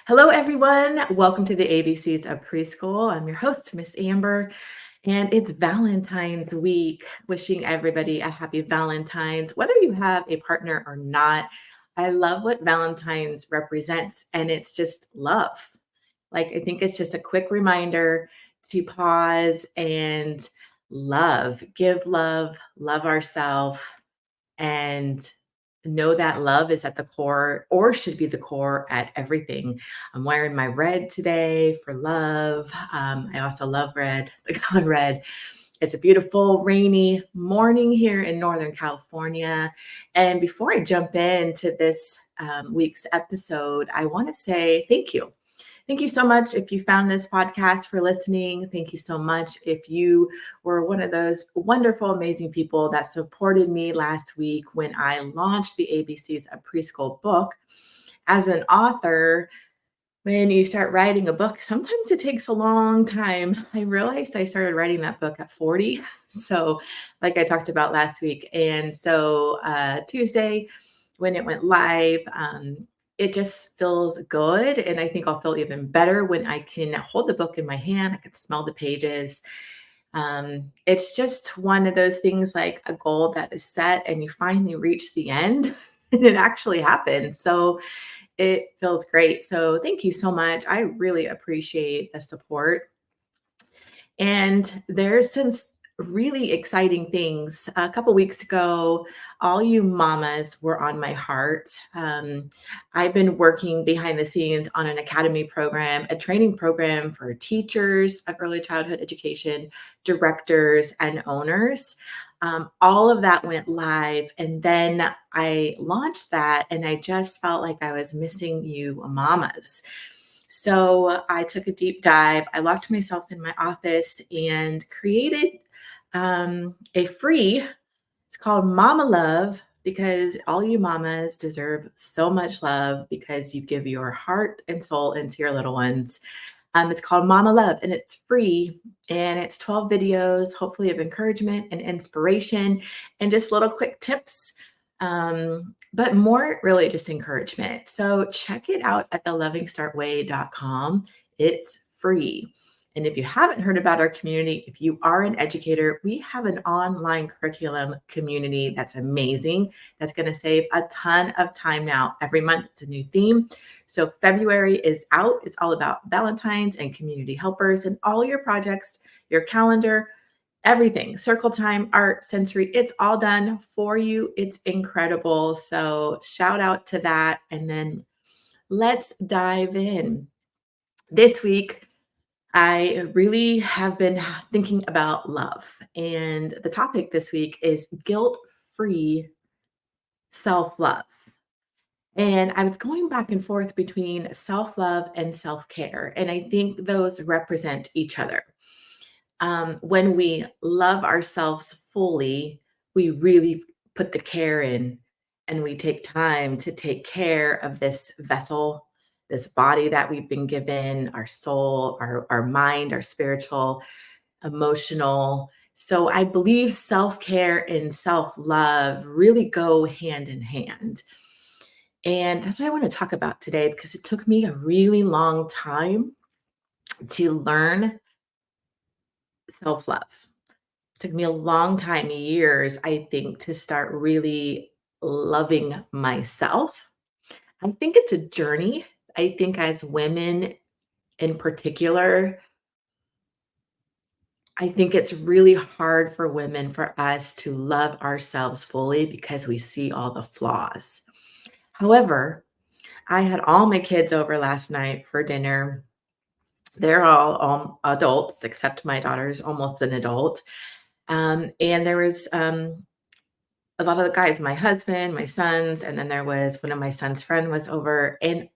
Hello, everyone. Welcome to the ABCs of Preschool. I'm your host, Miss Amber, and it's Valentine's week. Wishing everybody a happy Valentine's, whether you have a partner or not. I love what Valentine's represents, and it's just love. I think it's just a quick reminder to pause and love ourselves, and know that love is at the core or should be the core at everything. I'm wearing my red today for love. I also love red, the color red. It's a beautiful rainy morning here in Northern California. And before I jump into this week's episode, I want to say thank you. Thank you so much if you found this podcast for listening. Thank you so much if you were one of those wonderful, amazing people that supported me last week when I launched the ABCs of Preschool book. As an author, when you start writing a book, sometimes it takes a long time. I realized I started writing that book at 40. So, like I talked about last week. And so, Tuesday, when it went live, it just feels good. And I think I'll feel even better when I can hold the book in my hand. I can smell the pages. It's just one of those things, like a goal that is set and you finally reach the end and it actually happens. So it feels great. So thank you so much. I really appreciate the support. And there's some really exciting things. A couple weeks ago, all you mamas were on my heart. I've been working behind the scenes on an academy program, a training program for teachers of early childhood education, directors, and owners. All of that went live. And then I launched that, and I just felt like I was missing you mamas. So I took a deep dive. I locked myself in my office and created a free, it's called Mama Love, because all you mamas deserve so much love because you give your heart and soul into your little ones. It's called Mama Love, and it's free, and it's 12 videos, hopefully of encouragement and inspiration and just little quick tips, but more really just encouragement. So check it out at thelovingstartway.com. It's free. And if you haven't heard about our community, if you are an educator, we have an online curriculum community that's amazing. That's going to save a ton of time now. Every month, it's a new theme. So February is out. It's all about Valentine's and community helpers and all your projects, your calendar, everything, circle time, art, sensory, it's all done for you. It's incredible. So shout out to that. And then let's dive in. This week, I really have been thinking about love. And the topic this week is guilt-free self-love. And I was going back and forth between self-love and self-care. And I think those represent each other. When we love ourselves fully, we really put the care in and we take time to take care of this vessel, this body that we've been given, our soul, our mind, our spiritual, emotional. So I believe self care and self love really go hand in hand. And that's what I want to talk about today because it took me a really long time to learn self love. Took me a long time, years, I think, to start really loving myself. I think it's a journey. I think as women in particular, I think it's really hard for women for us to love ourselves fully because we see all the flaws. However, I had all my kids over last night for dinner. They're all adults, except my daughter's almost an adult. And there was a lot of the guys, my husband, my sons, and then there was one of my son's friend was over, and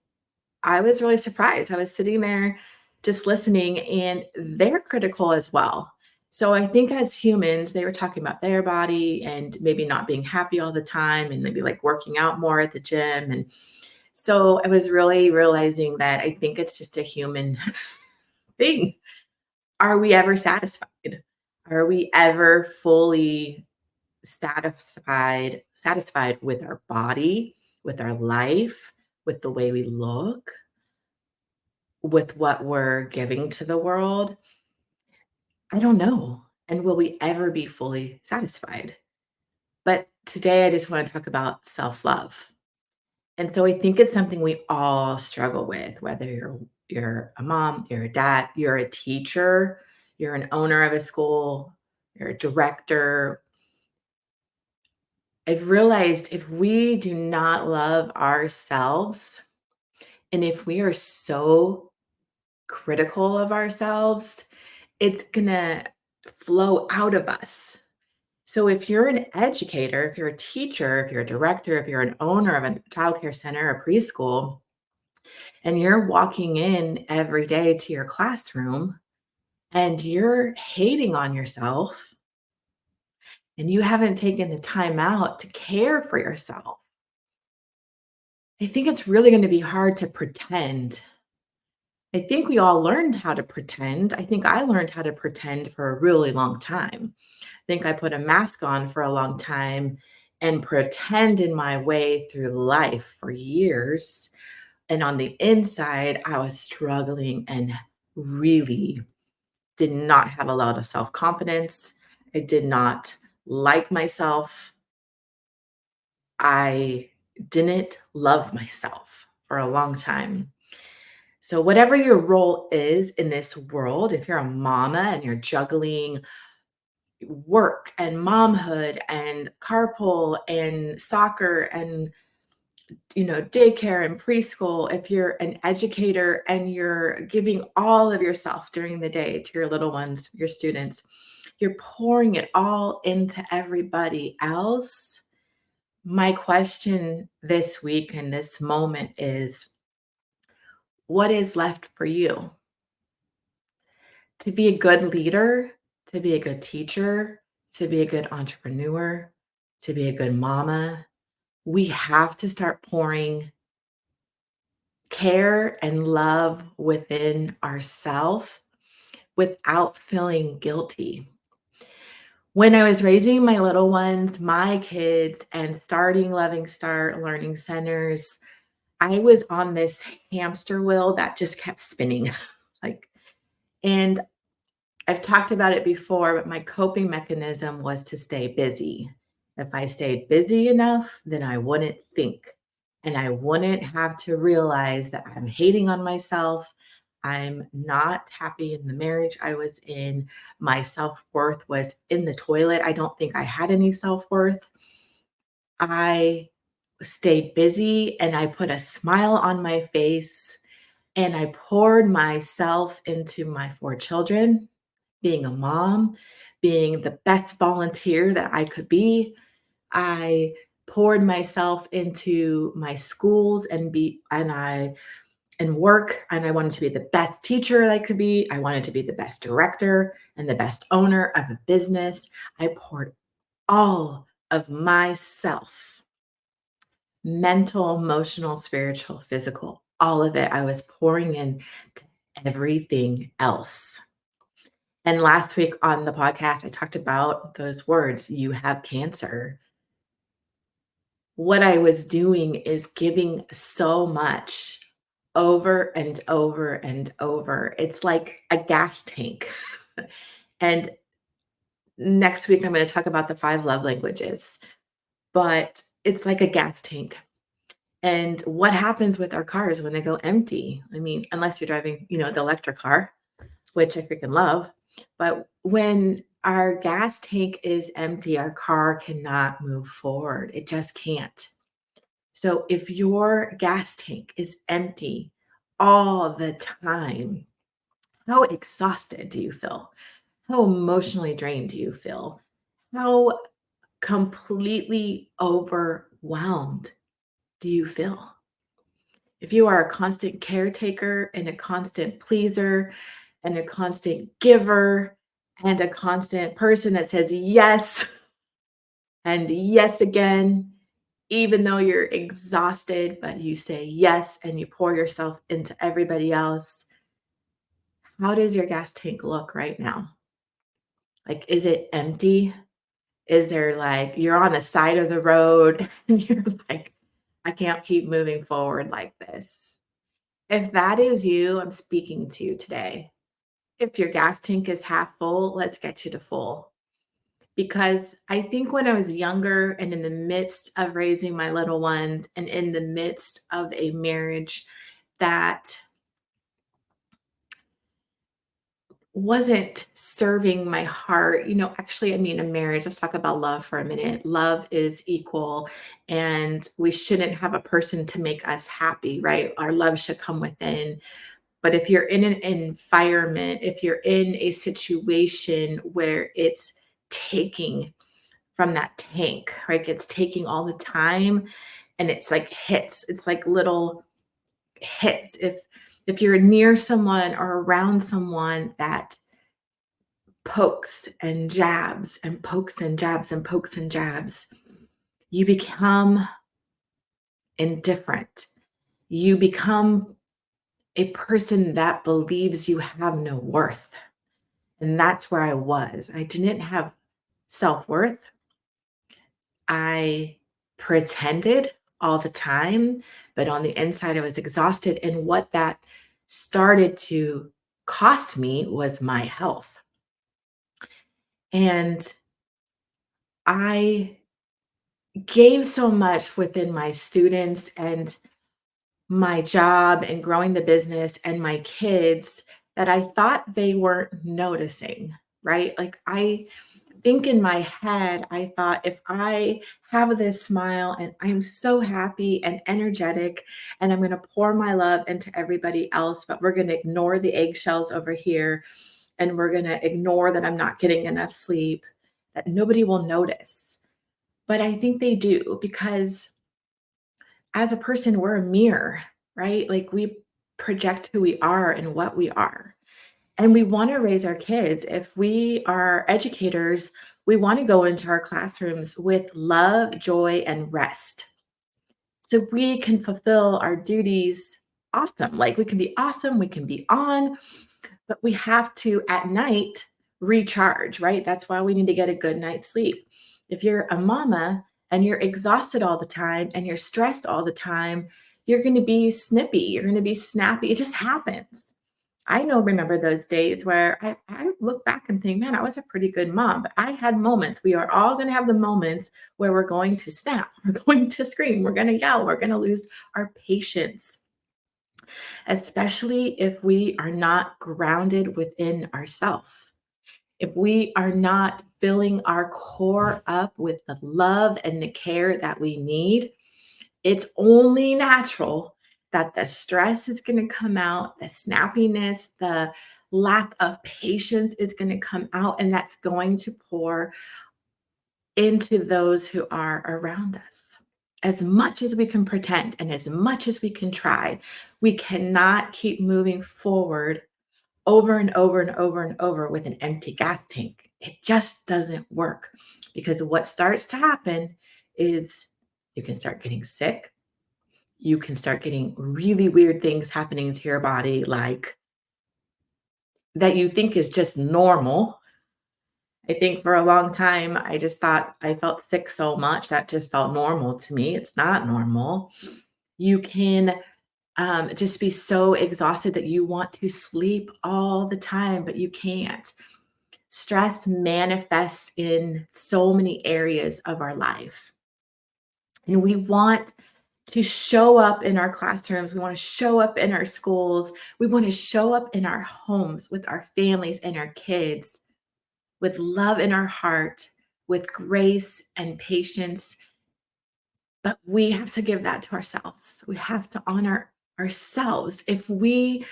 I was really surprised. I was sitting there just listening, and they're critical as well. So I think as humans, they were talking about their body and maybe not being happy all the time and maybe like working out more at the gym. And so I was really realizing that I think it's just a human thing. Are we ever satisfied? Are we ever fully satisfied with our body, with our life, with the way we look? with what we're giving to the world? I don't know. And will we ever be fully satisfied? But today I just want to talk about self love. And so I think it's something we all struggle with, whether you're a mom, you're a dad, you're a teacher, you're an owner of a school, you're a director. I've realized if we do not love ourselves, and if we are so critical of ourselves, it's gonna flow out of us. So if you're an educator, if you're a teacher, if you're a director, if you're an owner of a childcare center or preschool, and you're walking in every day to your classroom and you're hating on yourself and you haven't taken the time out to care for yourself, I think it's really going to be hard to pretend. I think we all learned how to pretend. I think I learned how to pretend for a really long time. I think I put a mask on for a long time and pretended my way through life for years. And on the inside, I was struggling and really did not have a lot of self confidence. I did not like myself. I didn't love myself for a long time. So, whatever your role is in this world, if you're a mama and you're juggling work and momhood and carpool and soccer and daycare and preschool, if you're an educator and you're giving all of yourself during the day to your little ones, your students, you're pouring it all into everybody else. My question this week and this moment is, what is left for you? To be a good leader, to be a good teacher, to be a good entrepreneur, to be a good mama, we have to start pouring care and love within ourselves without feeling guilty. When I was raising my little ones, my kids, and starting Loving Start Learning Centers, I was on this hamster wheel that just kept spinning. like, and I've talked about it before, but my coping mechanism was to stay busy. If I stayed busy enough, then I wouldn't think and I wouldn't have to realize that I'm hating on myself. I'm not happy in the marriage I was in. My self worth was in the toilet. I don't think I had any self worth. I stayed busy and I put a smile on my face and I poured myself into my four children, being a mom, being the best volunteer that I could be. I poured myself into my schools and work, and I wanted to be the best teacher that I could be. I wanted to be the best director and the best owner of a business. I poured all of myself, mental, emotional, spiritual, physical, all of it. I was pouring in to everything else. And last week on the podcast, I talked about those words, you have cancer. What I was doing is giving so much over and over and over. It's like a gas tank. And next week, I'm going to talk about the five love languages, but it's like a gas tank. And what happens with our cars when they go empty? I mean, unless you're driving, the electric car, which I freaking love. But when our gas tank is empty, our car cannot move forward. It just can't. So if your gas tank is empty all the time, how exhausted do you feel? How emotionally drained do you feel? How completely overwhelmed do you feel? If you are a constant caretaker and a constant pleaser and a constant giver and a constant person that says yes and yes again, even though you're exhausted, but you say yes and you pour yourself into everybody else, how does your gas tank look right now? Like, is it empty? Is there like you're on the side of the road and you're like, I can't keep moving forward like this? If that is you, I'm speaking to you today. If your gas tank is half full, let's get you to full. Because I think when I was younger and in the midst of raising my little ones and in the midst of a marriage that wasn't serving my heart, actually, I mean, a marriage, let's talk about love for a minute. Love is equal, and we shouldn't have a person to make us happy, right? Our love should come within. But if you're in an environment, if you're in a situation where it's taking from that tank, right? It's taking all the time and it's like hits. It's like little hits. If you're near someone or around someone that pokes and jabs and pokes and jabs and pokes and jabs, you become indifferent. You become a person that believes you have no worth. And that's where I was. I didn't have self-worth. I pretended all the time, but on the inside, I was exhausted. And what that started to cost me was my health. And I gave so much within my students and my job and growing the business and my kids that I thought they weren't noticing, right? Like I think in my head, I thought if I have this smile and I'm so happy and energetic, and I'm going to pour my love into everybody else, but we're going to ignore the eggshells over here and we're going to ignore that I'm not getting enough sleep, that nobody will notice. But I think they do because as a person, we're a mirror, right? Like we project who we are and what we are. And we want to raise our kids. If we are educators, we want to go into our classrooms with love, joy, and rest. So we can fulfill our duties awesome. Like we can be awesome, we can be on, but we have to at night recharge, right? That's why we need to get a good night's sleep. If you're a mama and you're exhausted all the time and you're stressed all the time, you're going to be snippy, you're going to be snappy. It just happens. I know remember those days where I look back and think, man, I was a pretty good mom, but I had moments. We are all going to have the moments where we're going to snap, we're going to scream, we're going to yell, we're going to lose our patience, especially if we are not grounded within ourselves. If we are not filling our core up with the love and the care that we need, it's only natural that the stress is going to come out, the snappiness, the lack of patience is going to come out, and that's going to pour into those who are around us. As much as we can pretend and as much as we can try, we cannot keep moving forward over and over and over and over with an empty gas tank. It just doesn't work because what starts to happen is you can start getting sick. You can start getting really weird things happening to your body, like that you think is just normal. I think for a long time, I just thought I felt sick so much that just felt normal to me. It's not normal. You can just be so exhausted that you want to sleep all the time, but you can't. Stress manifests in so many areas of our life. And we want to show up in our classrooms. We want to show up in our schools. We want to show up in our homes with our families and our kids with love in our heart, with grace and patience. But we have to give that to ourselves. We have to honor ourselves. If we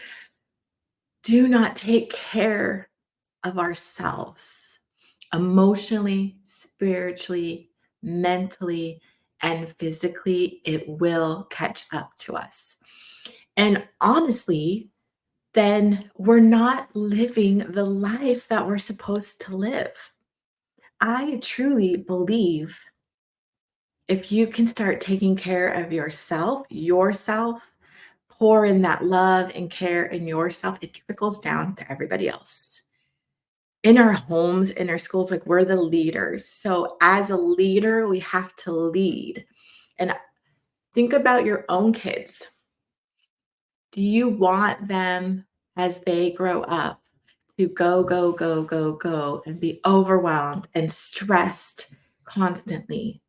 do not take care of ourselves emotionally, spiritually, mentally, and physically, it will catch up to us. And honestly, then we're not living the life that we're supposed to live. I truly believe if you can start taking care of yourself, pour in that love and care in yourself, it trickles down to everybody else. In our homes, in our schools, like we're the leaders. So as a leader, we have to lead. And think about your own kids. Do you want them as they grow up to go, go, go, go, go, and be overwhelmed and stressed constantly?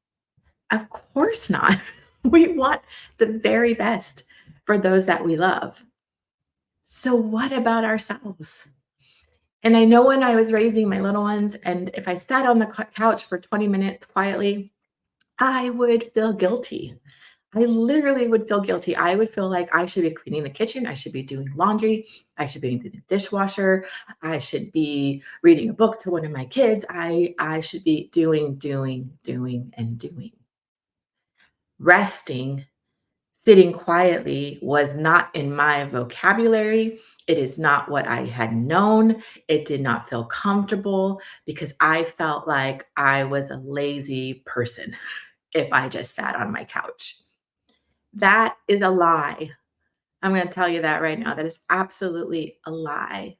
Of course not. We want the very best for those that we love. So, what about ourselves? And I know when I was raising my little ones, and if I sat on the couch for 20 minutes quietly, I would feel guilty. I literally would feel guilty. I would feel like I should be cleaning the kitchen. I should be doing laundry. I should be doing the dishwasher. I should be reading a book to one of my kids. I should be doing, doing, doing, and doing. Resting, sitting quietly was not in my vocabulary. It is not what I had known. It did not feel comfortable because I felt like I was a lazy person if I just sat on my couch. That is a lie. I'm going to tell you that right now. That is absolutely a lie.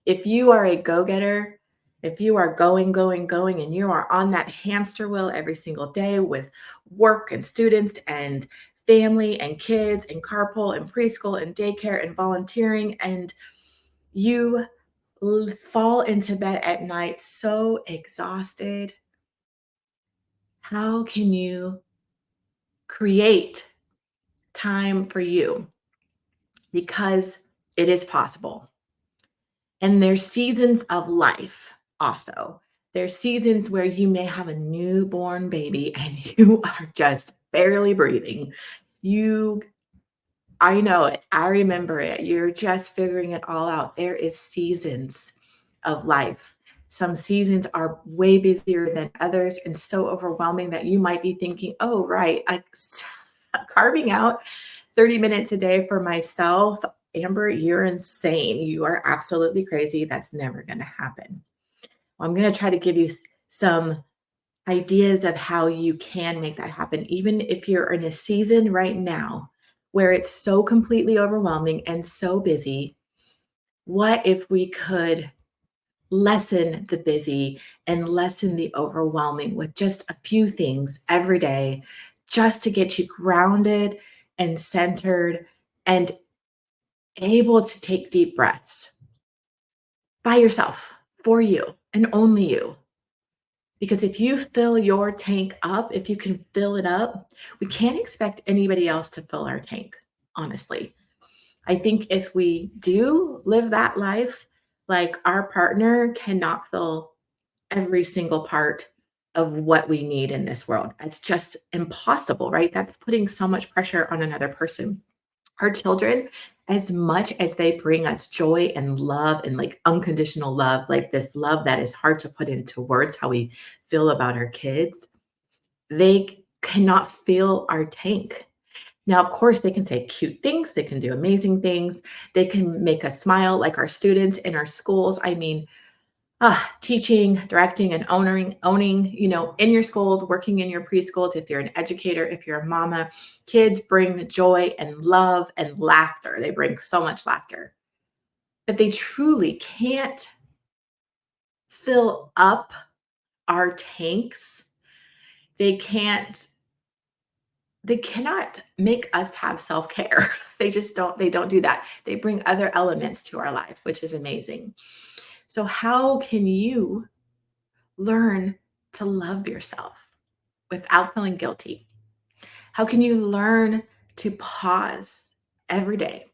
If you are a go getter, if you are going, going, going, and you are on that hamster wheel every single day with work and students and family and kids and carpool and preschool and daycare and volunteering, and you fall into bed at night so exhausted, how can you create time for you? Because it is possible. And there's seasons of life also. There's seasons where you may have a newborn baby and you are just barely breathing. You I know it. I remember it. You're just figuring it all out. There is seasons of life. Some seasons are way busier than others and so overwhelming that you might be thinking, "Oh, right, carving out 30 minutes a day for myself. Amber, you're insane. You are absolutely crazy. That's never going to happen." Well, I'm going to try to give you some ideas of how you can make that happen, even if you're in a season right now where it's so completely overwhelming and so busy. What if we could lessen the busy and lessen the overwhelming with just a few things every day, just to get you grounded and centered and able to take deep breaths by yourself, for you, and only you. Because if you fill your tank up, if you can fill it up, we can't expect anybody else to fill our tank, honestly. I think if we do live that life, like our partner cannot fill every single part of what we need in this world. It's just impossible, right? That's putting so much pressure on another person. Our children, as much as they bring us joy and love and like unconditional love, like this love that is hard to put into words, how we feel about our kids, they cannot fill our tank. Now, of course, they can say cute things, they can do amazing things, they can make us smile like our students in our schools. I mean, teaching, directing, and owning, in your schools, working in your preschools, if you're an educator, if you're a mama, kids bring the joy and love and laughter. They bring so much laughter. But they truly can't fill up our tanks. They can't they cannot make us have self-care. They don't do that. They bring other elements to our life, which is amazing. So how can you learn to love yourself without feeling guilty? How can you learn to pause every day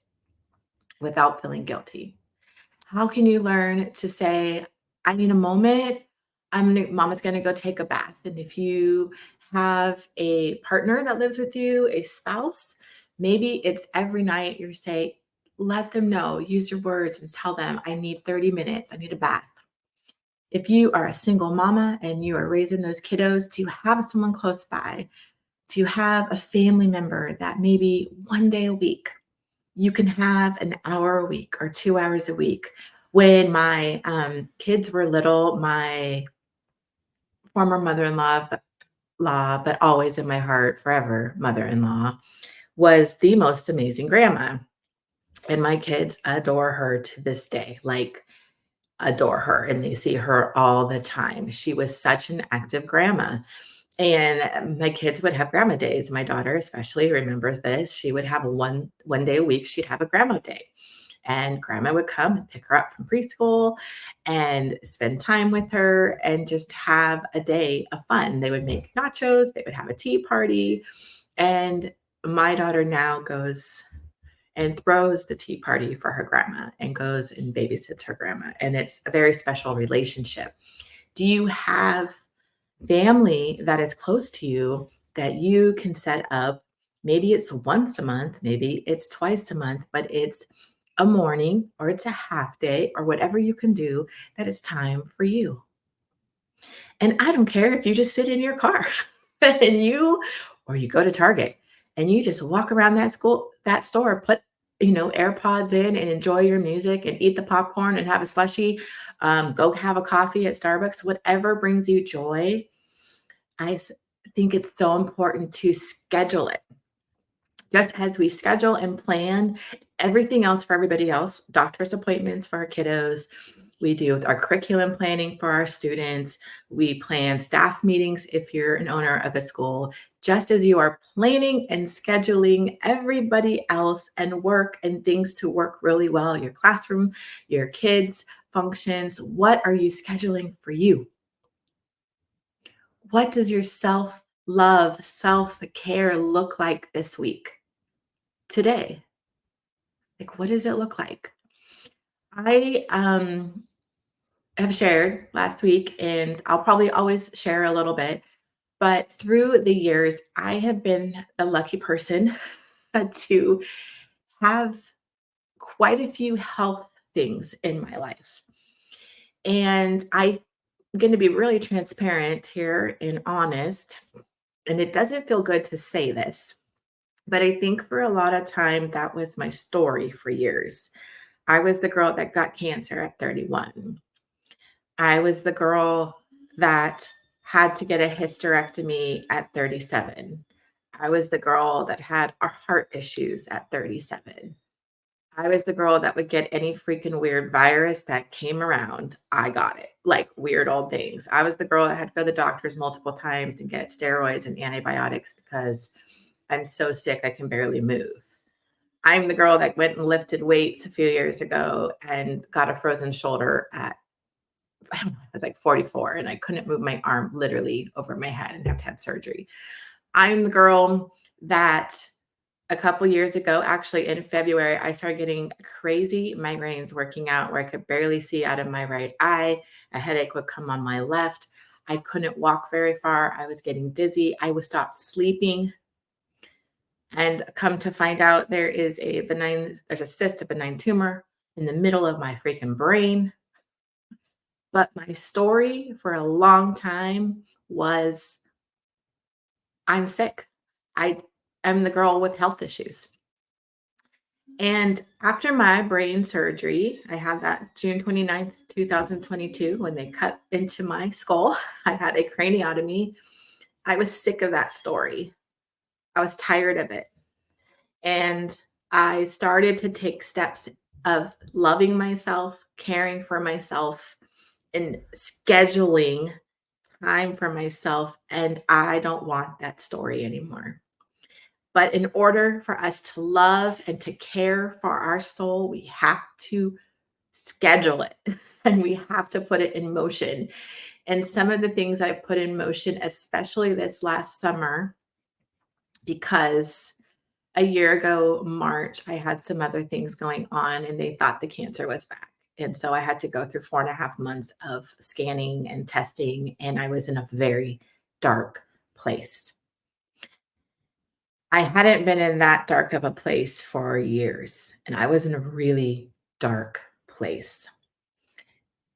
without feeling guilty? How can you learn to say, I need a moment. Mama's gonna go take a bath. And if you have a partner that lives with you, a spouse, maybe it's every night you say, let them know, use your words and tell them, I need 30 minutes, I need a bath. If you are a single mama and you are raising those kiddos, do you have someone close by? Do you have a family member that maybe one day a week you can have an hour a week or 2 hours a week? When my kids were little, my former mother-in-law, but always in my heart forever, mother-in-law, was the most amazing grandma. And my kids adore her to this day. Like, adore her, and they see her all the time. She was such an active grandma. And my kids would have grandma days. My daughter especially remembers this. She would have one day a week, she'd have a grandma day. And grandma would come and pick her up from preschool and spend time with her and just have a day of fun. They would make nachos, they would have a tea party. And my daughter now goes and throws the tea party for her grandma and goes and babysits her grandma. And it's a very special relationship. Do you have family that is close to you that you can set up? Maybe it's once a month, maybe it's twice a month, but it's a morning or it's a half day or whatever you can do that is time for you. And I don't care if you just sit in your car and or you go to Target and you just walk around that store, put AirPods in and enjoy your music and eat the popcorn and have a slushie, go have a coffee at Starbucks, whatever brings you joy. I s- think it's so important to schedule it. Just as we schedule and plan everything else for everybody else, doctor's appointments for our kiddos, we do our curriculum planning for our students, we plan staff meetings if you're an owner of a school, just as you are planning and scheduling everybody else and work and things to work really well, your classroom, your kids' functions, what are you scheduling for you? What does your self love, self care look like this week, today? Like, what does it look like? I have shared last week, and I'll probably always share a little bit, but through the years, I have been the lucky person to have quite a few health things in my life. And I'm going to be really transparent here and honest. And it doesn't feel good to say this, but I think for a lot of time, that was my story for years. I was the girl that got cancer at 31. I was the girl that had to get a hysterectomy at 37. I was the girl that had a heart issues at 37. I was the girl that would get any freaking weird virus that came around. I got it, like weird old things. I was the girl that had to go to the doctors multiple times and get steroids and antibiotics because I'm so sick I can barely move. I'm the girl that went and lifted weights a few years ago and got a frozen shoulder at, I don't know, I was like 44 and I couldn't move my arm literally over my head and have to have surgery. I'm the girl that a couple years ago, actually in February, I started getting crazy migraines working out where I could barely see out of my right eye. A headache would come on my left. I couldn't walk very far. I was getting dizzy. I would stop sleeping. And come to find out there's a cyst, a benign tumor in the middle of my freaking brain. But my story for a long time was I'm sick. I am the girl with health issues. And after my brain surgery, I had that June 29th, 2022, when they cut into my skull. I had a craniotomy. I was sick of that story. I was tired of it. And I started to take steps of loving myself, caring for myself, and scheduling time for myself. And I don't want that story anymore. But in order for us to love and to care for our soul, we have to schedule it and we have to put it in motion. And some of the things I put in motion, especially this last summer, because a year ago, March, I had some other things going on and they thought the cancer was back. And so I had to go through 4.5 months of scanning and testing, and I was in a very dark place. I hadn't been in that dark of a place for years, and I was in a really dark place.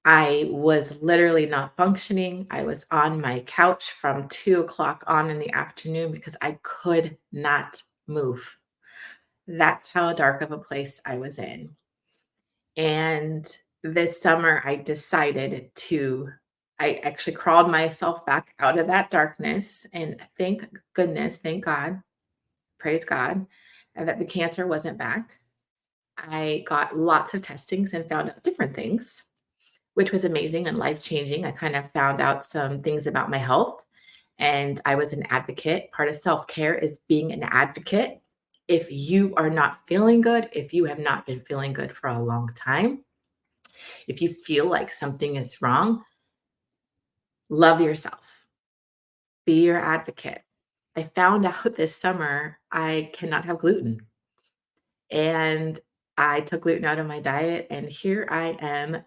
I was literally not functioning. I was on my couch from 2 o'clock on in the afternoon because I could not move. That's how dark of a place I was in. And this summer, I actually crawled myself back out of that darkness. And thank goodness, thank God, praise God, that the cancer wasn't back. I got lots of testings and found out different things, which was amazing and life changing. I kind of found out some things about my health and I was an advocate. Part of self care is being an advocate. If you are not feeling good, if you have not been feeling good for a long time, if you feel like something is wrong, love yourself, be your advocate. I found out this summer I cannot have gluten, and I took gluten out of my diet, and here I am.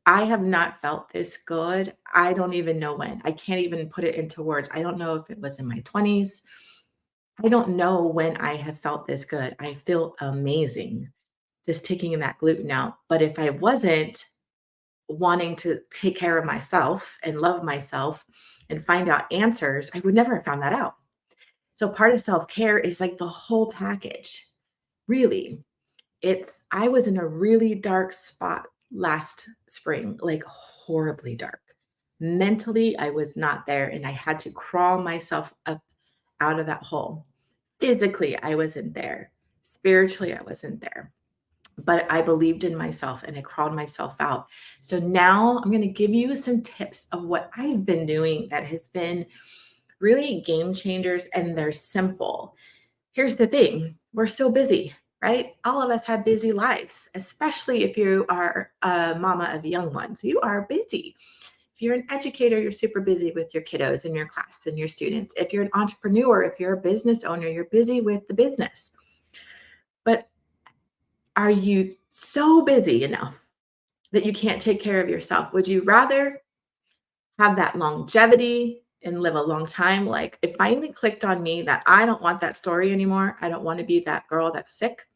I have not felt this good. I don't even know when. I can't even put it into words. I don't know if it was in my 20s. I don't know when I have felt this good. I feel amazing just taking that gluten out. But if I wasn't wanting to take care of myself and love myself and find out answers, I would never have found that out. So part of self-care is like the whole package. Really. I was in a really dark spot last spring, like horribly dark. Mentally, I was not there and I had to crawl myself up out of that hole. Physically, I wasn't there. Spiritually, I wasn't there. But I believed in myself and I crawled myself out. So now I'm going to give you some tips of what I've been doing that has been really game changers, and they're simple. Here's the thing, we're so busy, right? All of us have busy lives, especially if you are a mama of young ones. You are busy. If you're an educator, you're super busy with your kiddos and your class and your students. If you're an entrepreneur, if you're a business owner, you're busy with the business. But are you so busy enough that you can't take care of yourself? Would you rather have that longevity and live a long time? Like, it finally clicked on me that I don't want that story anymore. I don't want to be that girl that's sick.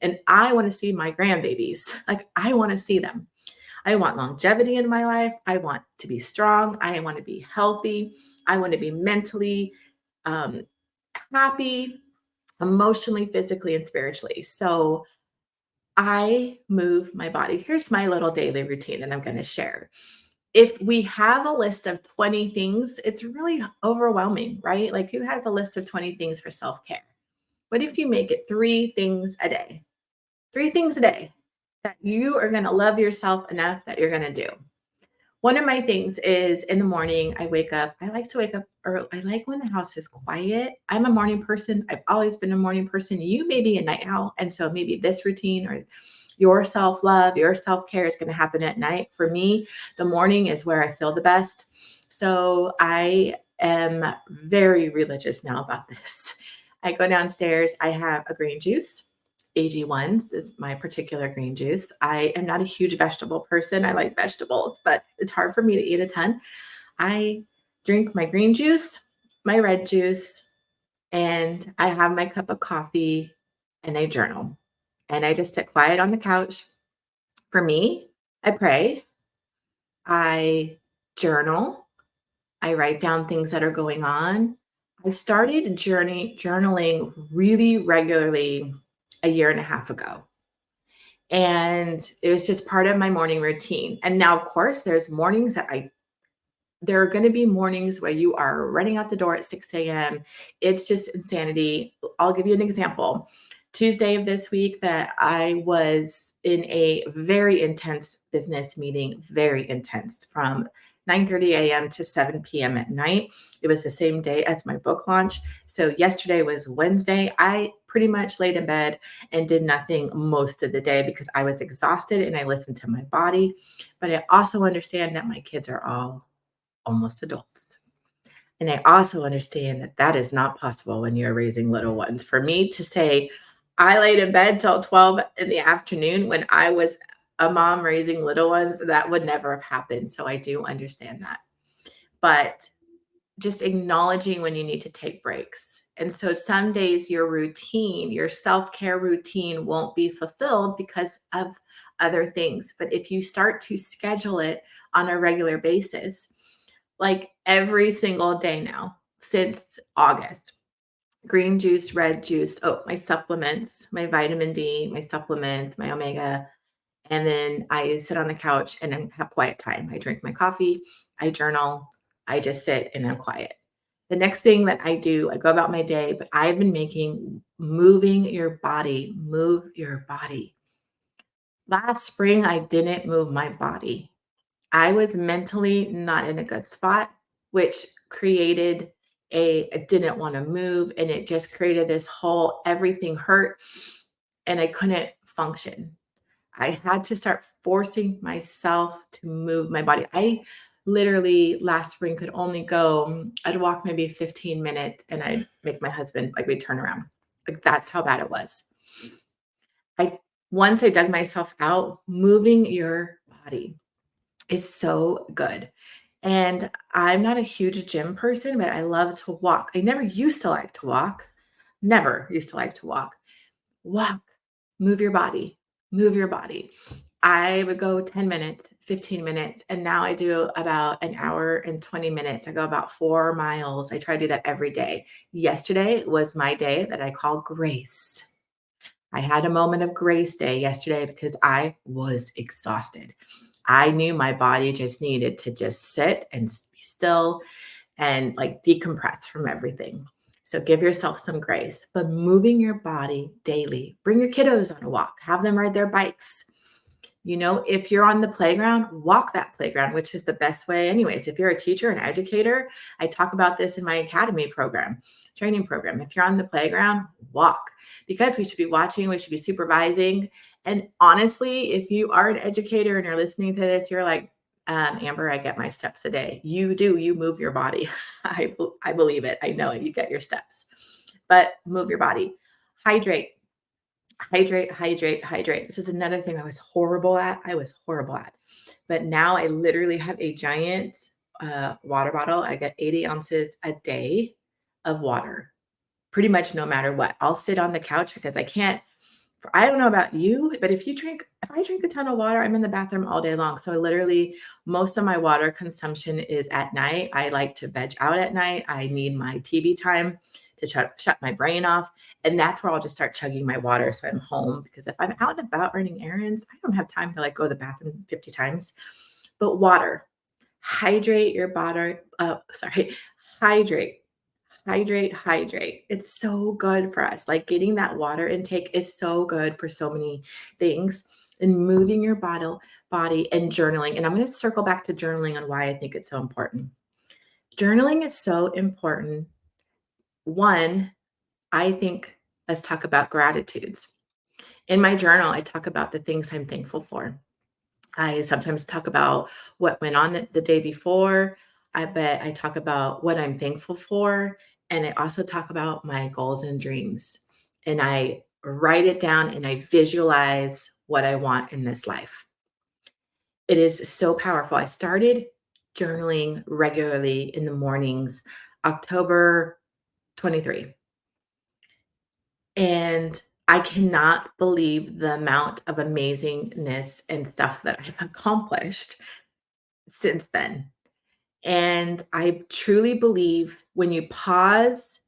And I want to see my grandbabies. Like, I want to see them. I want longevity in my life. I want to be strong. I want to be healthy. I want to be mentally um, happy, emotionally, physically, and spiritually. So I move my body. Here's my little daily routine that I'm going to share. If we have a list of 20 things, it's really overwhelming, right? Like, who has a list of 20 things for self care? What if you make it 3 things a day? 3 things a day that you are going to love yourself enough that you're going to do. One of my things is in the morning, I wake up. I like to wake up early. I like when the house is quiet. I'm a morning person. I've always been a morning person. You may be a night owl. And so maybe this routine or your self love, your self care is going to happen at night. For me, the morning is where I feel the best. So I am very religious now about this. I go downstairs, I have a green juice. AG1s is my particular green juice. I am not a huge vegetable person. I like vegetables, but it's hard for me to eat a ton. I drink my green juice, my red juice, and I have my cup of coffee and I journal. And I just sit quiet on the couch. For me, I pray, I journal, I write down things that are going on. I started journaling really regularly a year and a half ago. And it was just part of my morning routine. And now, of course, there are going to be mornings where you are running out the door at 6 a.m. It's just insanity. I'll give you an example. Tuesday of this week that I was in a very intense business meeting, very intense, from 9:30 a.m. to 7 p.m. at night. It was the same day as my book launch. So yesterday was Wednesday. I pretty much laid in bed and did nothing most of the day because I was exhausted and I listened to my body. But I also understand that my kids are all almost adults. And I also understand that that is not possible when you're raising little ones. For me to say, I laid in bed till 12 in the afternoon when I was a mom raising little ones, that would never have happened. So I do understand that. But just acknowledging when you need to take breaks. And so some days your routine, your self care routine won't be fulfilled because of other things. But if you start to schedule it on a regular basis, like every single day now since August. Green juice, red juice, oh, my supplements, my vitamin D, my supplements, my omega. And then I sit on the couch and I have quiet time. I drink my coffee, I journal, I just sit and I'm quiet. The next thing that I do, I go about my day, but I've been making moving your body, move your body. Last spring, I didn't move my body. I was mentally not in a good spot. which created I didn't want to move, and it just created this whole everything hurt and I couldn't function. I had to start forcing myself to move my body. I literally last spring could only go, I'd walk maybe 15 minutes and I'd make my husband like we'd turn around. Like that's how bad it was. I Once I dug myself out, moving your body is so good. And I'm not a huge gym person, but I love to walk. I never used to like to walk. Never used to like to walk. Walk, move your body, move your body. I would go 10 minutes, 15 minutes, and now I do about an hour and 20 minutes. I go about 4 miles. I try to do that every day. Yesterday was my day that I call grace. I had a moment of grace day yesterday because I was exhausted. I knew my body just needed to just sit and be still and like decompress from everything. So give yourself some grace, but moving your body daily. Bring your kiddos on a walk, have them ride their bikes. If you're on the playground, walk that playground, which is the best way, anyways. If you're a teacher and educator, I talk about this in my academy program, training program. If you're on the playground, walk because we should be watching, we should be supervising. And honestly, if you are an educator and you're listening to this, you're like, Amber, I get my steps a day. You do, you move your body. I believe it. I know it. You get your steps, but move your body. Hydrate. Hydrate, hydrate, hydrate. This is another thing I was horrible at. But now I literally have a giant water bottle. I get 80 ounces a day of water, pretty much no matter what. I'll sit on the couch because I don't know about you, but if I drink a ton of water, I'm in the bathroom all day long. So I literally, most of my water consumption is at night. I like to veg out at night. I need my TV time to shut my brain off. And that's where I'll just start chugging my water. So I'm home because if I'm out and about running errands, I don't have time to like go to the bathroom 50 times. But water, hydrate your body. Hydrate. Hydrate, hydrate. It's so good for us. Like getting that water intake is so good for so many things and moving your body and journaling. And I'm going to circle back to journaling on why I think it's so important. Journaling is so important. One, I think let's talk about gratitudes. In my journal, I talk about the things I'm thankful for. I sometimes talk about what went on the day before. I talk about what I'm thankful for. And I also talk about my goals and dreams. And I write it down and I visualize what I want in this life. It is so powerful. I started journaling regularly in the mornings, October 23. And I cannot believe the amount of amazingness and stuff that I've accomplished since then. And I truly believe when you pause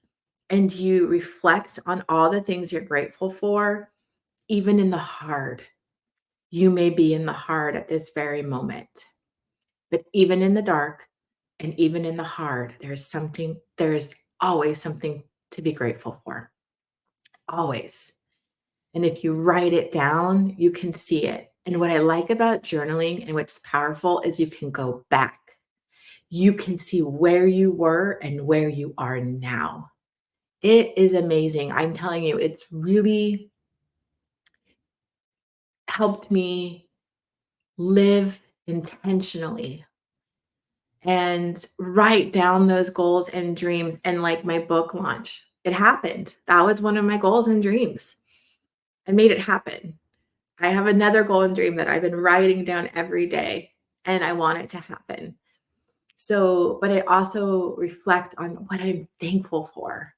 and you reflect on all the things you're grateful for, even in the hard, you may be in the hard at this very moment. But even in the dark and even in the hard, there's always something to be grateful for. Always. And if you write it down, you can see it. And what I like about journaling and what's powerful is you can go back. You can see where you were and where you are now. It is amazing. I'm telling you, it's really helped me live intentionally and write down those goals and dreams and like my book launch. It happened. That was one of my goals and dreams. I made it happen. I have another goal and dream that I've been writing down every day and I want it to happen. So, but I also reflect on what I'm thankful for.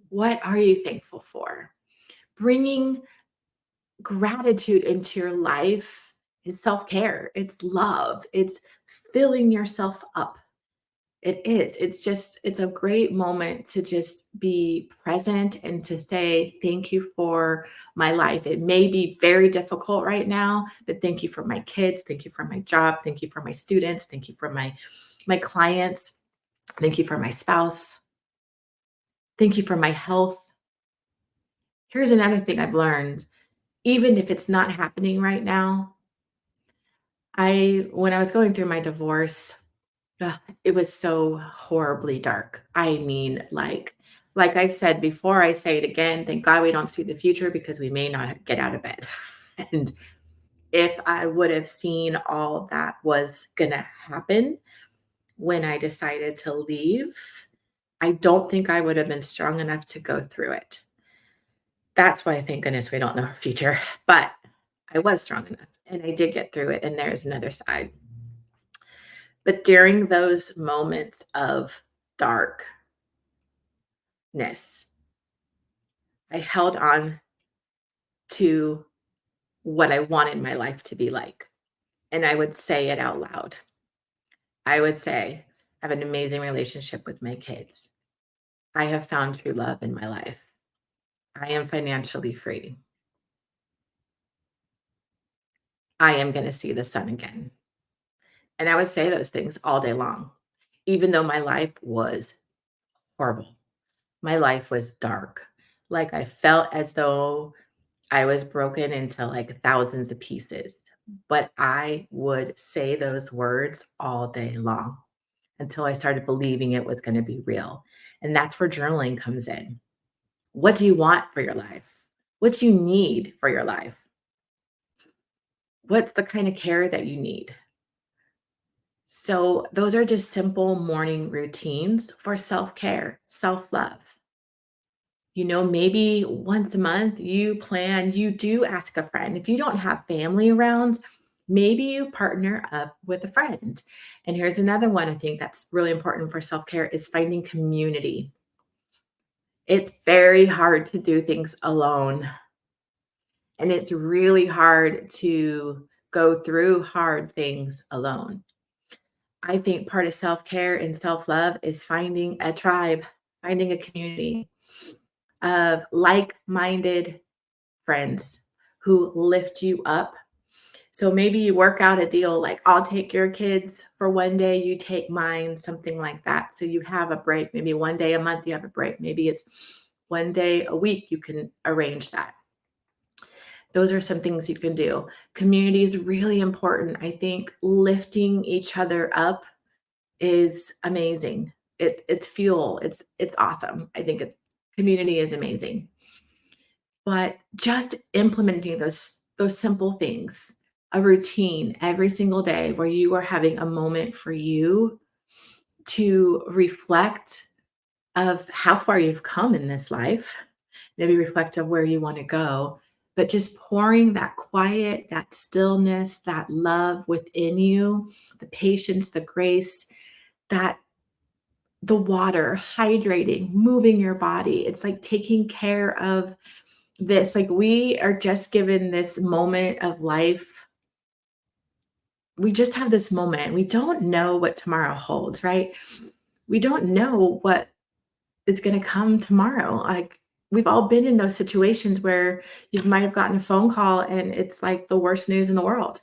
What are you thankful for? Bringing gratitude into your life is self care, it's love, it's filling yourself up. It is. It's a great moment to just be present and to say, thank you for my life. It may be very difficult right now, but thank you for my kids. Thank you for my job. Thank you for my students. Thank you for my clients. Thank you for my spouse. Thank you for my health. Here's another thing I've learned. Even if it's not happening right now, when I was going through my divorce, Ugh, it was so horribly dark. I mean, like I've said before, I say it again, thank God we don't see the future because we may not get out of bed. And if I would have seen all that was gonna happen when I decided to leave, I don't think I would have been strong enough to go through it. That's why thank goodness we don't know our future. But I was strong enough and I did get through it. And there's another side. But during those moments of darkness, I held on to what I wanted my life to be like. And I would say it out loud. I would say, I have an amazing relationship with my kids. I have found true love in my life. I am financially free. I am going to see the sun again. And I would say those things all day long, even though my life was horrible. My life was dark. Like I felt as though I was broken into like thousands of pieces. But I would say those words all day long until I started believing it was going to be real. And that's where journaling comes in. What do you want for your life? What do you need for your life? What's the kind of care that you need? So, those are just simple morning routines for self care, self love. Maybe once a month you do ask a friend. If you don't have family around, maybe you partner up with a friend. And here's another one I think that's really important for self care is finding community. It's very hard to do things alone. And it's really hard to go through hard things alone. I think part of self care and self love is finding a tribe, finding a community of like minded friends who lift you up. So maybe you work out a deal like, I'll take your kids for one day, you take mine, something like that. So you have a break. Maybe one day a month you have a break. Maybe it's one day a week you can arrange that. Those are some things you can do. Community is really important. I think lifting each other up is amazing. It's fuel. It's awesome. I think it's community is amazing. But just implementing those simple things, a routine every single day where you are having a moment for you to reflect of how far you've come in this life, maybe reflect of where you want to go, but just pouring that quiet, that stillness, that love within you, the patience, the grace, that the water, hydrating, moving your body. It's like taking care of this. Like we are just given this moment of life. We just have this moment. We don't know what tomorrow holds, right? We don't know what is going to come tomorrow. Like we've all been in those situations where you might have gotten a phone call and it's like the worst news in the world.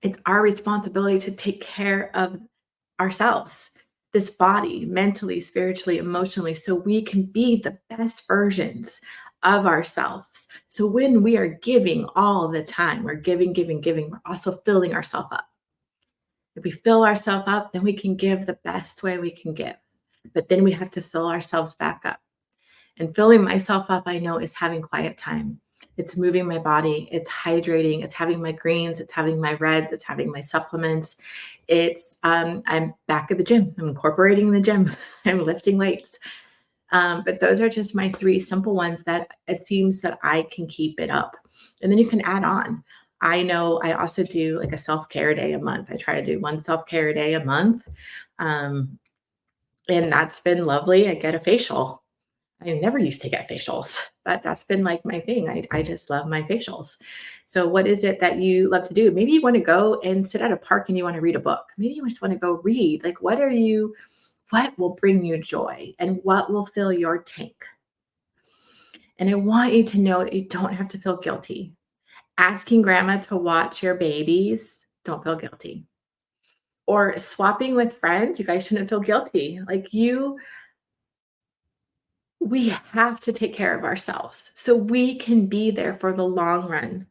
It's our responsibility to take care of ourselves, this body, mentally, spiritually, emotionally, so we can be the best versions of ourselves. So when we are giving all the time, we're giving, giving, giving, we're also filling ourselves up. If we fill ourselves up, then we can give the best way we can give. But then we have to fill ourselves back up. And filling myself up, I know, is having quiet time. It's moving my body, it's hydrating, it's having my greens, it's having my reds, it's having my supplements. I'm back at the gym. I'm incorporating the gym. I'm lifting weights. But those are just my three simple ones that it seems that I can keep it up. And then you can add on. I know I also do like a self-care day a month. I try to do one self-care day a month. Um, and that's been lovely. I get a facial. I never used to get facials, but that's been like my thing. I just love my facials. So, what is it that you love to do? Maybe you want to go and sit at a park and you want to read a book. Maybe you just want to go read. Like, what will bring you joy and what will fill your tank? And I want you to know that you don't have to feel guilty. Asking grandma to watch your babies, don't feel guilty. Or swapping with friends, you guys shouldn't feel guilty. We have to take care of ourselves so we can be there for the long run.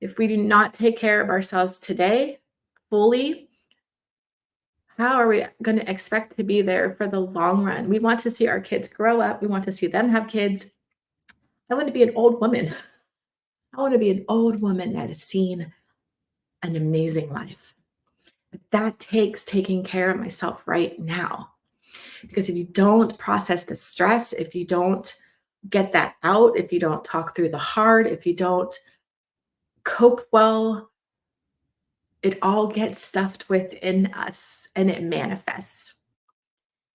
If we do not take care of ourselves today fully, How are we going to expect to be there for the long run? We want to see our kids grow up. We want to see them have kids. I want to be an old woman. I want to be an old woman that has seen an amazing life. But that takes taking care of myself right now. Because if you don't process the stress, if you don't get that out, if you don't talk through the hard, if you don't cope well, it all gets stuffed within us and it manifests.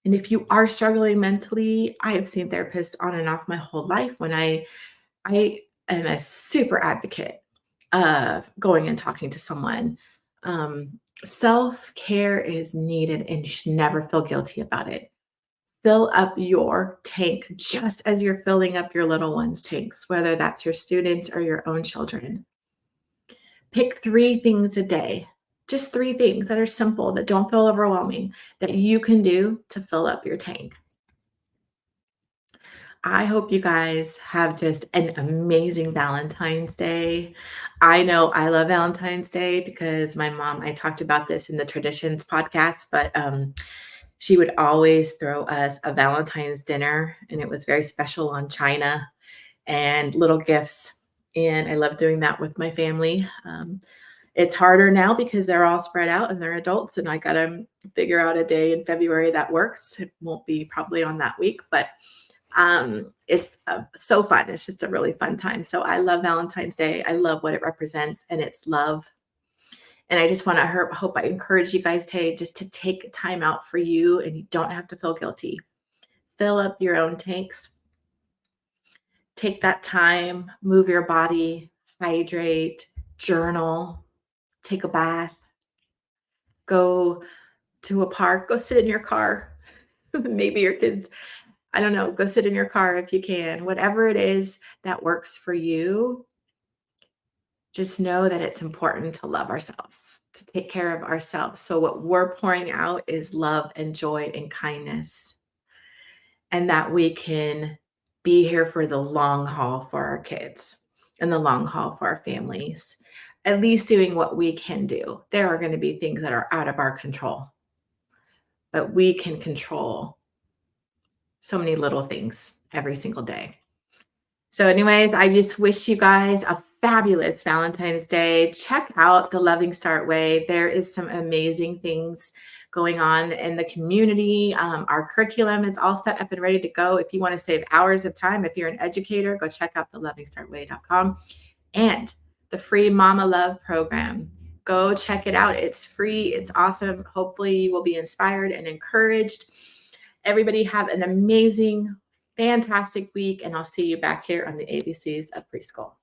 And if you are struggling mentally, I have seen therapists on and off my whole life. I am a super advocate of going and talking to someone. Self-care is needed and you should never feel guilty about it. Fill up your tank just as you're filling up your little ones' tanks, whether that's your students or your own children. Pick 3 things a day, just 3 things that are simple, that don't feel overwhelming, that you can do to fill up your tank. I hope you guys have just an amazing Valentine's Day. I know I love Valentine's Day because my mom, I talked about this in the Traditions podcast, but she would always throw us a Valentine's dinner, and it was very special on china and little gifts. And I love doing that with my family. It's harder now because they're all spread out and they're adults, and I got to figure out a day in February that works. It won't be probably on that week, but it's so fun. It's just a really fun time. So I love Valentine's Day. I love what it represents, and it's love. And I just want to hope I encourage you guys today just to take time out for you, and you don't have to feel guilty. Fill up your own tanks. Take that time, move your body, hydrate, journal, take a bath, go to a park, go sit in your car. Maybe your kids, I don't know, go sit in your car if you can. Whatever it is that works for you, just know that it's important to love ourselves, to take care of ourselves. So, what we're pouring out is love and joy and kindness, and that we can be here for the long haul for our kids and the long haul for our families, at least doing what we can do. There are going to be things that are out of our control, but we can control so many little things every single day. So, anyways, I just wish you guys a fabulous Valentine's Day. Check out the Loving Start Way. There is some amazing things going on in the community. Our curriculum is all set up and ready to go. If you want to save hours of time, if you're an educator, go check out the lovingstartway.com and the free Mama Love program. Go check it out. It's free. It's awesome. Hopefully, you will be inspired and encouraged. Everybody have an amazing fantastic week, and I'll see you back here on the ABCs of Preschool.